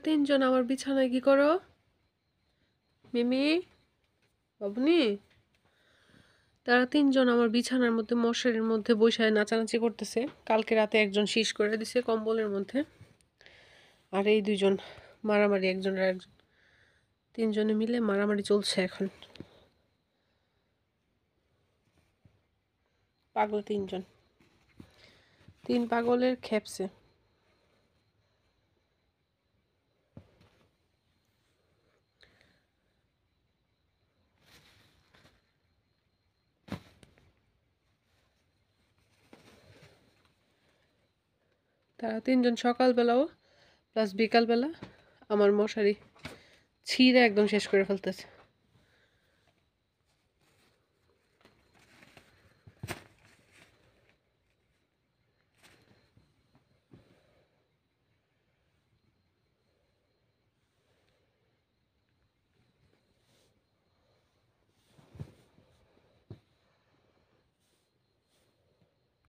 তিনজন আমার বিছানায় কি করো? মিমি, বাবুনি, তারা তিনজন আমার বিছানার মধ্যে মশারির মধ্যে বসায় নাচানাচি করতেছে। কালকে রাতে একজন শীষ করে দিছে কম্বলের মধ্যে, আর এই দুইজন মারামারি, একজন আর একজন, তিনজনে মিলে মারামারি চলছে এখন। পাগল তিনজন, তিন পাগলের খেপছে। তারা তিনজন সকালবেলাও প্লাস বিকালবেলা আমার মশারি ছিঁড়ে একদম শেষ করে ফেলতেছে।